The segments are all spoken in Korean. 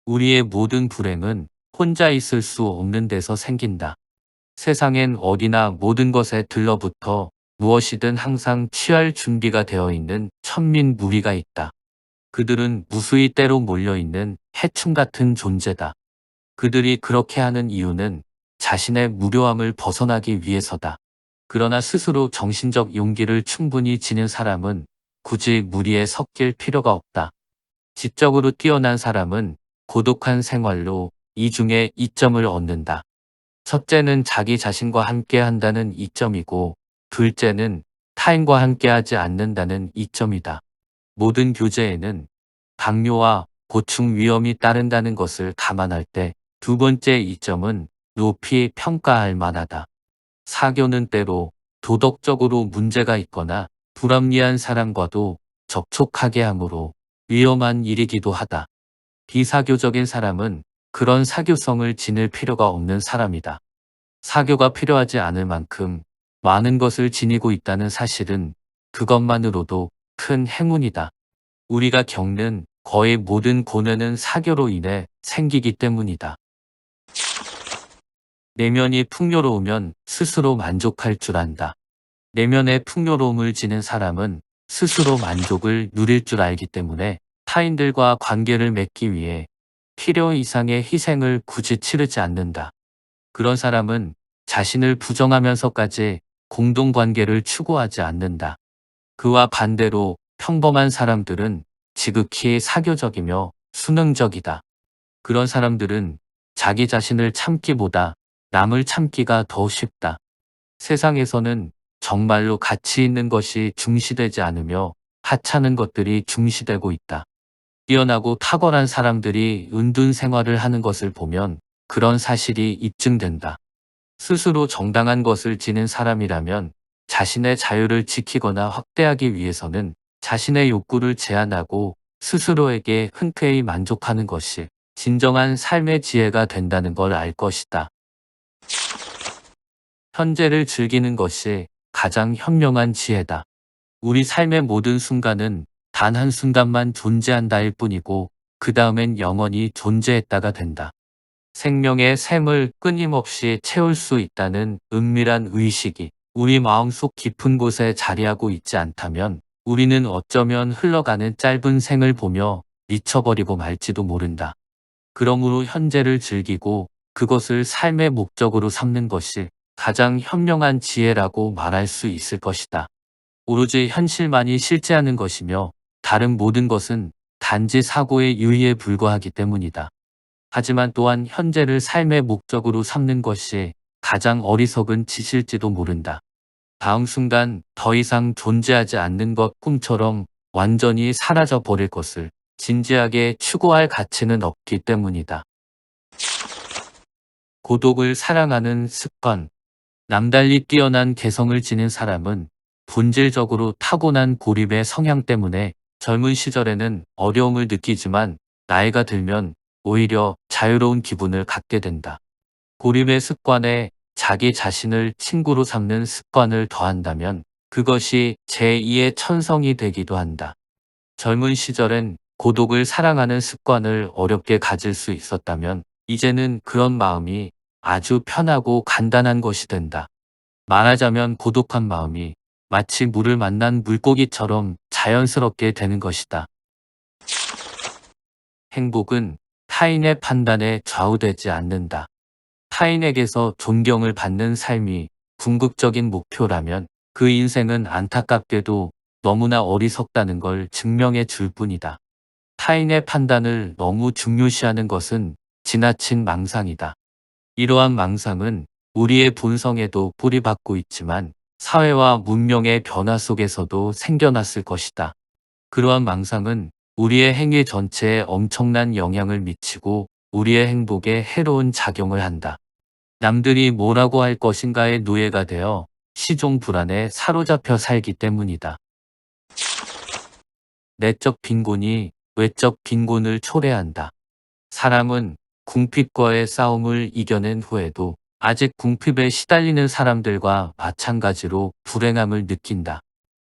우리의 모든 불행은 혼자 있을 수 없는 데서 생긴다. 세상엔 어디나 모든 것에 들러붙어 무엇이든 항상 취할 준비가 되어 있는 천민 무리가 있다. 그들은 무수히 때로 몰려있는 해충 같은 존재다. 그들이 그렇게 하는 이유는 자신의 무료함을 벗어나기 위해서다. 그러나 스스로 정신적 용기를 충분히 지닌 사람은 굳이 무리에 섞일 필요가 없다. 지적으로 뛰어난 사람은 고독한 생활로 이중의 이점을 얻는다. 첫째는 자기 자신과 함께 한다는 이점이고, 둘째는 타인과 함께 하지 않는다는 이점이다. 모든 교제에는 강요와 고충 위험이 따른다는 것을 감안할 때 두 번째 이점은 높이 평가할 만하다. 사교는 때로 도덕적으로 문제가 있거나 불합리한 사람과도 접촉하게 하므로 위험한 일이기도 하다. 비사교적인 사람은 그런 사교성을 지닐 필요가 없는 사람이다. 사교가 필요하지 않을 만큼 많은 것을 지니고 있다는 사실은 그것만으로도 큰 행운이다. 우리가 겪는 거의 모든 고뇌는 사교로 인해 생기기 때문이다. 내면이 풍요로우면 스스로 만족할 줄 안다. 내면의 풍요로움을 지닌 사람은 스스로 만족을 누릴 줄 알기 때문에 타인들과 관계를 맺기 위해 필요 이상의 희생을 굳이 치르지 않는다. 그런 사람은 자신을 부정하면서까지 공동관계를 추구하지 않는다. 그와 반대로 평범한 사람들은 지극히 사교적이며 수능적이다. 그런 사람들은 자기 자신을 참기보다 남을 참기가 더 쉽다. 세상에서는 정말로 가치 있는 것이 중시되지 않으며 하찮은 것들이 중시되고 있다. 뛰어나고 탁월한 사람들이 은둔 생활을 하는 것을 보면 그런 사실이 입증된다. 스스로 정당한 것을 지닌 사람이라면 자신의 자유를 지키거나 확대하기 위해서는 자신의 욕구를 제한하고 스스로에게 흔쾌히 만족하는 것이 진정한 삶의 지혜가 된다는 걸 알 것이다. 현재를 즐기는 것이 가장 현명한 지혜다. 우리 삶의 모든 순간은 단 한순간만 존재한다일 뿐이고 그 다음엔 영원히 존재했다가 된다. 생명의 샘을 끊임없이 채울 수 있다는 은밀한 의식이 우리 마음속 깊은 곳에 자리하고 있지 않다면 우리는 어쩌면 흘러가는 짧은 생을 보며 미쳐버리고 말지도 모른다. 그러므로 현재를 즐기고 그것을 삶의 목적으로 삼는 것이 가장 현명한 지혜라고 말할 수 있을 것이다. 오로지 현실만이 실제하는 것이며 다른 모든 것은 단지 사고의 유의에 불과하기 때문이다. 하지만 또한 현재를 삶의 목적으로 삼는 것이 가장 어리석은 짓일지도 모른다. 다음 순간 더 이상 존재하지 않는 것 꿈처럼 완전히 사라져 버릴 것을 진지하게 추구할 가치는 없기 때문이다. 고독을 사랑하는 습관. 남달리 뛰어난 개성을 지닌 사람은 본질적으로 타고난 고립의 성향 때문에 젊은 시절에는 어려움을 느끼지만 나이가 들면 오히려 자유로운 기분을 갖게 된다. 고립의 습관에 자기 자신을 친구로 삼는 습관을 더한다면 그것이 제2의 천성이 되기도 한다. 젊은 시절엔 고독을 사랑하는 습관을 어렵게 가질 수 있었다면 이제는 그런 마음이 아주 편하고 간단한 것이 된다. 말하자면 고독한 마음이 마치 물을 만난 물고기처럼 자연스럽게 되는 것이다. 행복은 타인의 판단에 좌우되지 않는다. 타인에게서 존경을 받는 삶이 궁극적인 목표라면 그 인생은 안타깝게도 너무나 어리석다는 걸 증명해 줄 뿐이다. 타인의 판단을 너무 중요시하는 것은 지나친 망상이다. 이러한 망상은 우리의 본성에도 뿌리박고 있지만 사회와 문명의 변화 속에서도 생겨났을 것이다. 그러한 망상은 우리의 행위 전체에 엄청난 영향을 미치고 우리의 행복에 해로운 작용을 한다. 남들이 뭐라고 할 것인가의 노예가 되어 시종 불안에 사로잡혀 살기 때문이다. 내적 빈곤이 외적 빈곤을 초래한다. 사람은 궁핍과의 싸움을 이겨낸 후에도 아직 궁핍에 시달리는 사람들과 마찬가지로 불행함을 느낀다.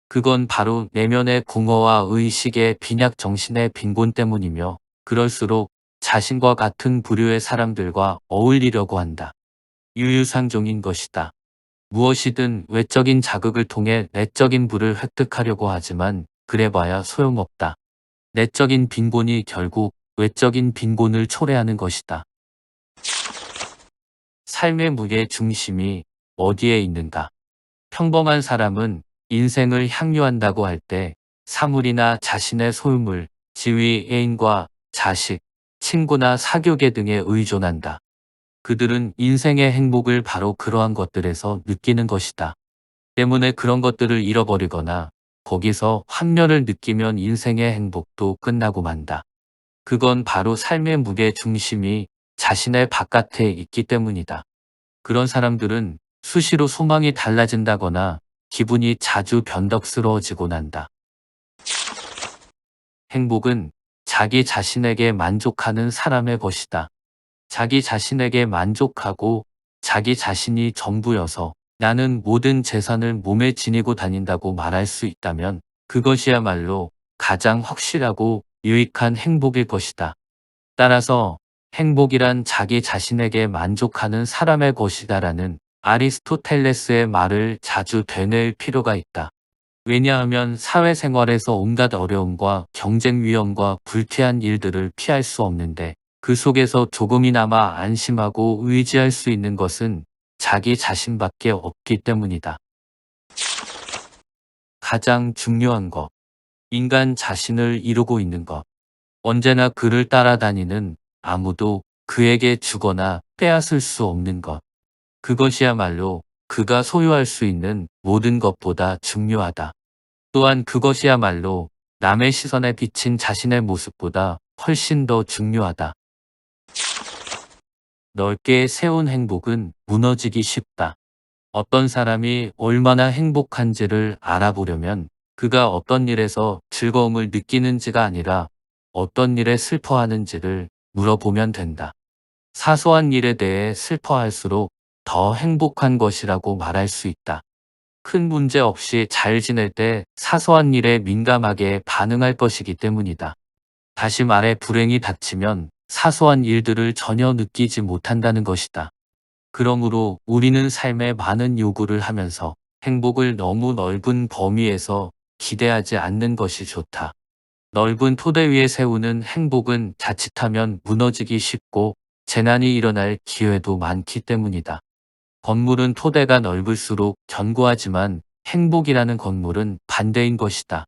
그건 바로 내면의 공허와 의식의 빈약 정신의 빈곤 때문이며 그럴수록 자신과 같은 부류의 사람들과 어울리려고 한다. 유유상종인 것이다. 무엇이든 외적인 자극을 통해 내적인 부를 획득하려고 하지만 그래봐야 소용없다. 내적인 빈곤이 결국 외적인 빈곤을 초래하는 것이다. 삶의 무게 중심이 어디에 있는가? 평범한 사람은 인생을 향유한다고 할 때 사물이나 자신의 소유물, 지위, 애인과 자식, 친구나 사교계 등에 의존한다. 그들은 인생의 행복을 바로 그러한 것들에서 느끼는 것이다. 때문에 그런 것들을 잃어버리거나 거기서 환멸을 느끼면 인생의 행복도 끝나고 만다. 그건 바로 삶의 무게 중심이 자신의 바깥에 있기 때문이다. 그런 사람들은 수시로 소망이 달라진다거나 기분이 자주 변덕스러워지곤 한다. 행복은 자기 자신에게 만족하는 사람의 것이다. 자기 자신에게 만족하고 자기 자신이 전부여서 나는 모든 재산을 몸에 지니고 다닌다고 말할 수 있다면 그것이야말로 가장 확실하고 유익한 행복일 것이다. 따라서 행복이란 자기 자신에게 만족하는 사람의 것이다라는 아리스토텔레스의 말을 자주 되뇌일 필요가 있다. 왜냐하면 사회생활에서 온갖 어려움과 경쟁 위험과 불쾌한 일들을 피할 수 없는데 그 속에서 조금이나마 안심하고 의지할 수 있는 것은 자기 자신밖에 없기 때문이다. 가장 중요한 것, 인간 자신을 이루고 있는 것. 언제나 그를 따라다니는 아무도 그에게 주거나 빼앗을 수 없는 것. 그것이야말로 그가 소유할 수 있는 모든 것보다 중요하다. 또한 그것이야말로 남의 시선에 비친 자신의 모습보다 훨씬 더 중요하다. 넓게 세운 행복은 무너지기 쉽다. 어떤 사람이 얼마나 행복한지를 알아보려면 그가 어떤 일에서 즐거움을 느끼는지가 아니라 어떤 일에 슬퍼하는지를 물어보면 된다. 사소한 일에 대해 슬퍼할수록 더 행복한 것이라고 말할 수 있다. 큰 문제 없이 잘 지낼 때 사소한 일에 민감하게 반응할 것이기 때문이다. 다시 말해 불행이 닥치면 사소한 일들을 전혀 느끼지 못한다는 것이다. 그러므로 우리는 삶에 많은 요구를 하면서 행복을 너무 넓은 범위에서 기대하지 않는 것이 좋다. 넓은 토대 위에 세우는 행복은 자칫하면 무너지기 쉽고 재난이 일어날 기회도 많기 때문이다. 건물은 토대가 넓을수록 견고하지만 행복이라는 건물은 반대인 것이다.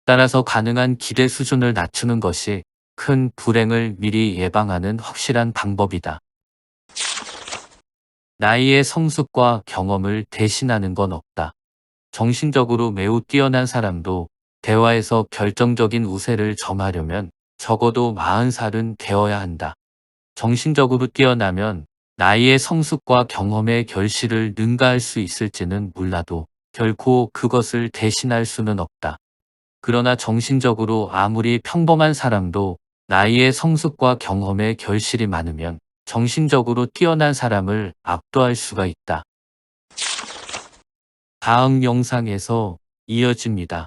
따라서 가능한 기대 수준을 낮추는 것이 큰 불행을 미리 예방하는 확실한 방법이다. 나이의 성숙과 경험을 대신하는 건 없다. 정신적으로 매우 뛰어난 사람도 대화에서 결정적인 우세를 점하려면 적어도 40살은 되어야 한다. 정신적으로 뛰어나면 나이의 성숙과 경험의 결실을 능가할 수 있을지는 몰라도 결코 그것을 대신할 수는 없다. 그러나 정신적으로 아무리 평범한 사람도 나이의 성숙과 경험의 결실이 많으면 정신적으로 뛰어난 사람을 압도할 수가 있다. 다음 영상에서 이어집니다.